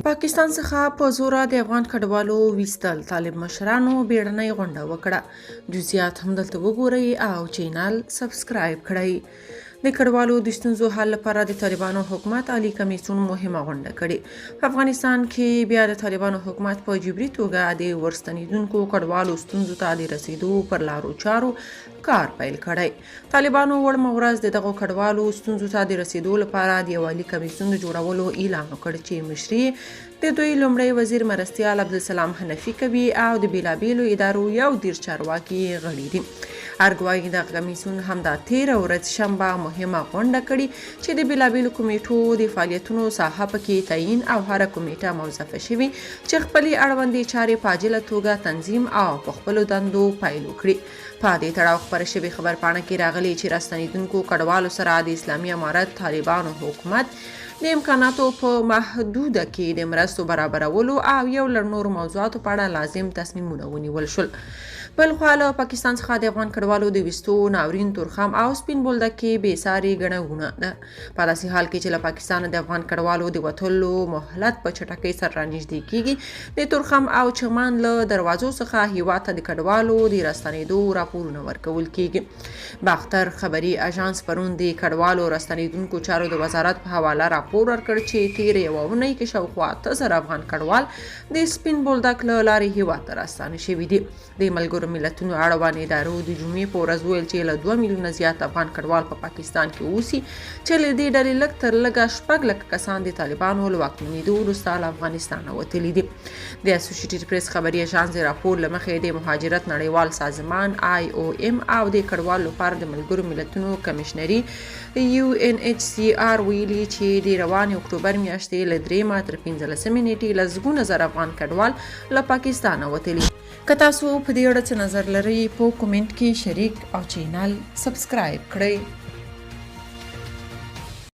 پاکستان څخه په زوره د افغان کډوالو ویستل طالب مشرانو بیړنۍ غونډه وکړه. جزئیات هم دلته وګورئ او چینل سبسکرایب کړئ. د کډوالو د ستونزو حل لپاره د طالبانو حکومت عالی کمیسیون مهمه غونډه کړې. په افغانستان کې بیا د طالبانو حکومت په جبري توګه د ورستنیدونکو کډوالو ستونزو ته د رسیدو پر لارو چارو کار پیل کړی. طالبانو وړمه ورځ د دغو کډوالو ستونزو ته د رسیدو لپاره د یو عالی کمیسیون د جوړولو اعلان وکړ چې مشري د دوی لومړی وزیر مرستیال عبدالسلام حنفي کوي او د بیلابیلو ادارو یو دېرش چارواکي غړي دي. ارګوایي دغه کمیسیون همدا تېره ورځ شنبه مهمه غونډه کړې چې د بیلابیلو کمیټو د فعالیتونو ساحه پکې تعیین او هره کمیټه موظفه شوي چې خپلې اړوندې چارې په عاجله توګه تنظیم او په خپلو دندو پیل وکړي. په دې تړاو خپره شوې خبرپاڼه کې راغلي چې راستنیدونکو کډوالو سره د اسلامي امارت طالبانو حکومت د امکاناتو په محدوده کې د مرستو برابرولو او یو لړ نورو موضوعاتو په اړه لازم تصمیمونه ونیول شول. بل خوا له پاکستان څخه د افغان کډوالو د ویستو ناورین تورخم او سپین بولدکې بې ساري ګڼه ګونه ده. په داسې حال کې چې له پاکستانه د افغان کډوالو د وتلو مهلت په چټکۍ سره رانږدې کیږي، د تورخم او چمن له دروازو څخه هیواد ته د کډوالو د راستنېدو راپورونه ورکول کیږي. باختر خبري اژانس پرون د کډوالو راستنېدونکو چارو د وزارت په حواله راپور ورکړ چې تېره یوه اونۍ کې شاوخوا 8,000 افغان کډوال د سپین بولدک له لارې هیواد ته راستانه شوي دي. د ملګرو ملتونو اړوند ادارو د جمعې په ورځ ویل چې له 2 میلیونه زیات افغان کډوال په پاکستان کې اوسي، چې له دې ډلې لږ تر لږه 6 لکه کسان د طالبانو له واکمنېدو وروسته له افغانستانه وتلي دي. د اسوسییټډ پریس خبري اژانس د راپور له مخې د مهاجرت نړیوال سازمان IOM او د کډوالو لپاره د ملګرو ملتونو کمیشنري UNHCR ویلي چې د روانې اکتوبر میاشتې له 3 تر 15 نیټې لسګونه زره افغان کډوال له پاکستانه وتلي. که تاسو په دې اړه څه نظر لرئ په کومنټ کې شریک او چینل سبسکرایب کړئ.